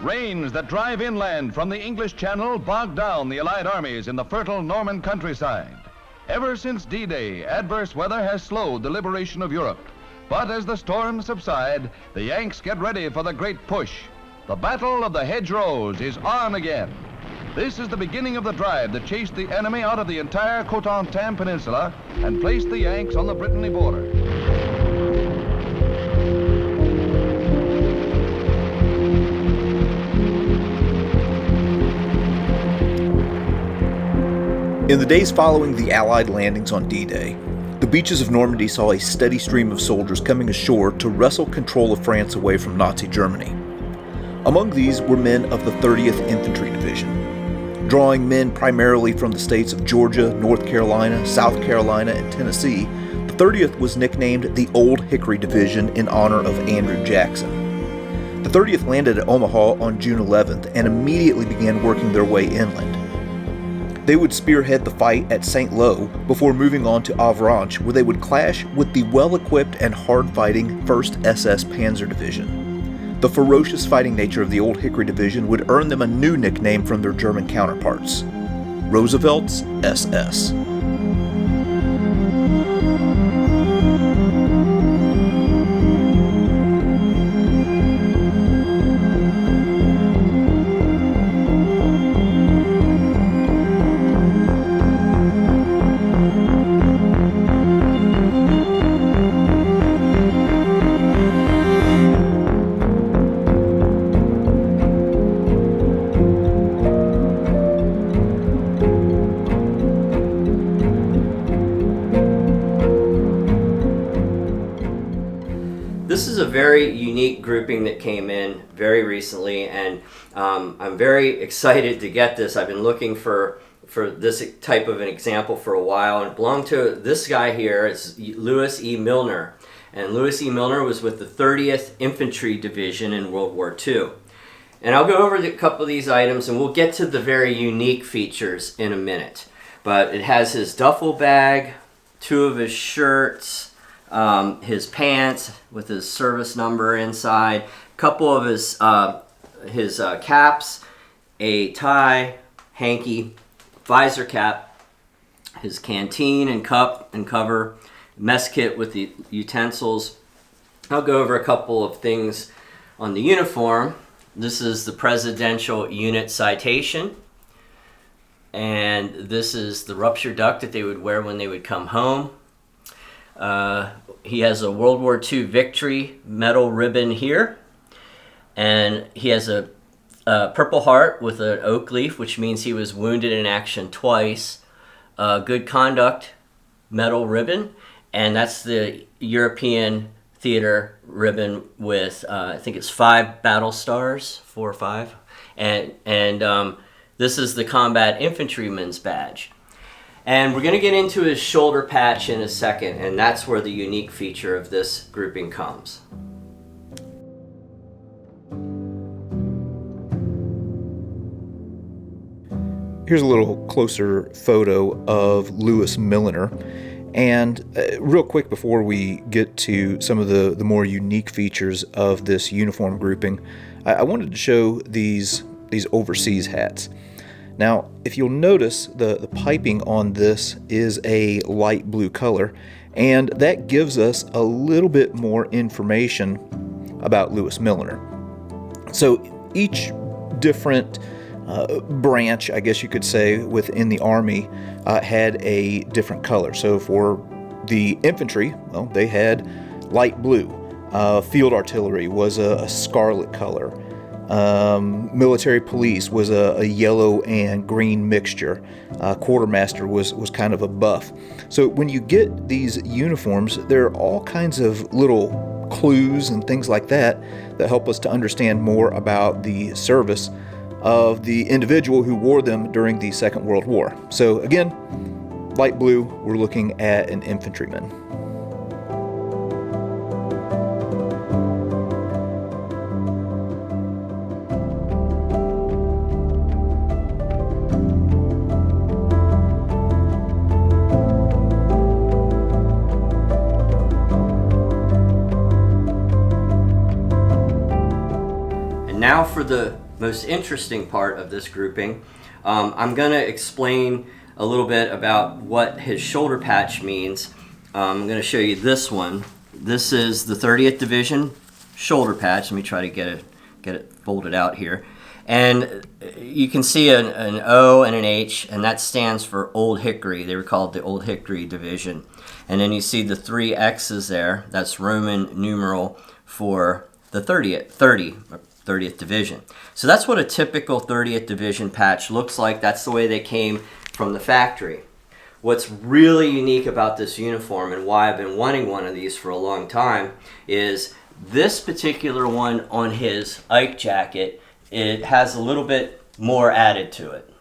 Rains that drive inland from the English Channel bog down the Allied armies in the fertile Norman countryside. Ever since D-Day, adverse weather has slowed the liberation of Europe. But as the storms subside, the Yanks get ready for the great push. The Battle of the Hedgerows is on again. This is the beginning of the drive that chased the enemy out of the entire Cotentin Peninsula and placed the Yanks on the Brittany border. In the days following the Allied landings on D-Day, the beaches of Normandy saw a steady stream of soldiers coming ashore to wrestle control of France away from Nazi Germany. Among these were men of the 30th Infantry Division. Drawing men primarily from the states of Georgia, North Carolina, South Carolina, and Tennessee, the 30th was nicknamed the Old Hickory Division in honor of Andrew Jackson. The 30th landed at Omaha on June 11th and immediately began working their way inland. They would spearhead the fight at St. Lo before moving on to Avranches, where they would clash with the well-equipped and hard-fighting 1st SS Panzer Division. The ferocious fighting nature of the Old Hickory Division would earn them a new nickname from their German counterparts, Roosevelt's SS. This is a very unique grouping that came in very recently, and I'm very excited to get this. I've been looking for this type of an example for a while, and it belonged to this guy here. It's Louis E. Milner, and Louis E. Milner was with the 30th Infantry Division in World War II. And I'll go over a couple of these items, and we'll get to the very unique features in a minute. But it has his duffel bag, 2 of his shirts, his pants with his service number inside, a couple of his caps, a tie, hanky, visor cap, his canteen and cup and cover, mess kit with the utensils. I'll go over a couple of things on the uniform. This is the Presidential Unit Citation, and this is the rupture duck that they would wear when they would come home. He has a World War II Victory Medal ribbon here, and he has a Purple Heart with an oak leaf, which means he was wounded in action twice. Good Conduct Medal ribbon, and that's the European Theater ribbon with I think it's 5 battle stars, 4 or 5, and this is the Combat Infantryman's badge. And we're going to get into his shoulder patch in a second, and that's where the unique feature of this grouping comes. Here's a little closer photo of Louis Milner. And real quick before we get to some of the more unique features of this uniform grouping, I wanted to show these overseas hats. Now, if you'll notice, the piping on this is a light blue color, and that gives us a little bit more information about Louis Milner. So each different branch, I guess you could say, within the Army had a different color. So for the infantry, well, they had light blue. Field artillery was a scarlet color. Military police was a yellow and green mixture. Quartermaster was kind of a buff. So when you get these uniforms, there are all kinds of little clues and things like that help us to understand more about the service of the individual who wore them during the Second World War. So again, light blue, we're looking at an infantryman. Now for the most interesting part of this grouping. I'm going to explain a little bit about what his shoulder patch means. I'm going to show you this one. This is the 30th Division shoulder patch. Let me try to get it folded out here. And you can see an O and an H, and that stands for Old Hickory. They were called the Old Hickory Division. And then you see the 3 X's there. That's Roman numeral for the 30th Division. So that's what a typical 30th Division patch looks like. That's the way they came from the factory. What's really unique about this uniform, and why I've been wanting one of these for a long time, is this particular one on his Ike jacket. It has a little bit more added to it.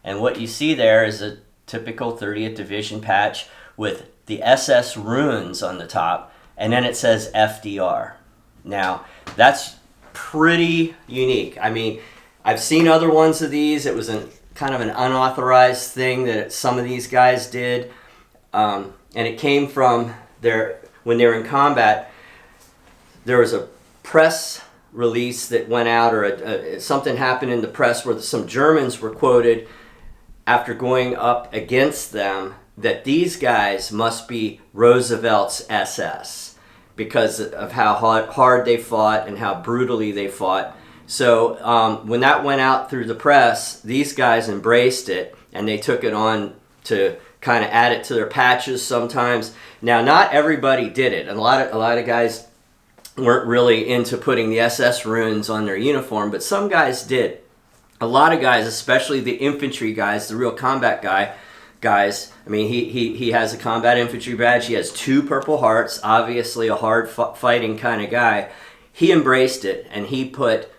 And what you see there is a typical 30th Division patch with the SS runes on the top, and then it says FDR. Now, that's pretty unique. I mean, I've seen other ones of these. It was kind of an unauthorized thing that some of these guys did. And it came from when they were in combat, there was a press release that went out, or something happened in the press where some Germans were quoted after going up against them that these guys must be Roosevelt's SS because of how hard they fought and how brutally they fought. So when that went out through the press, these guys embraced it, and they took it on to kind of add it to their patches sometimes. Now, not everybody did it. And a lot of guys weren't really into putting the SS runes on their uniform, but some guys did. A lot of guys, especially the infantry guys, the real combat guys, I mean, he has a combat infantry badge. He has 2 Purple Hearts, obviously a hard fighting kind of guy. He embraced it, and he put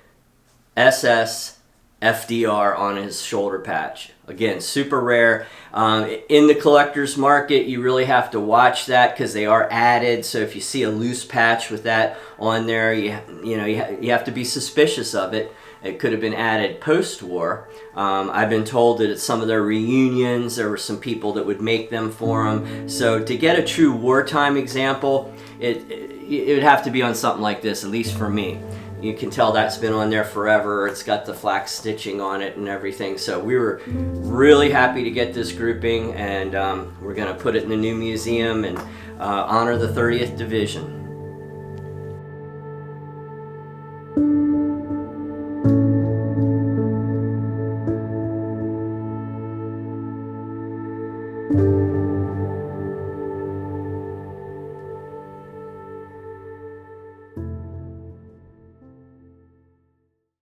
SS FDR on his shoulder patch. Again, super rare. In the collector's market, you really have to watch that because they are added. So if you see a loose patch with that on there, you have to be suspicious of it. It could have been added post-war. I've been told that at some of their reunions, there were some people that would make them for them. So to get a true wartime example, it would have to be on something like this, at least for me. You can tell that's been on there forever. It's got the flax stitching on it and everything. So we were really happy to get this grouping, and we're going to put it in the new museum and honor the 30th Division.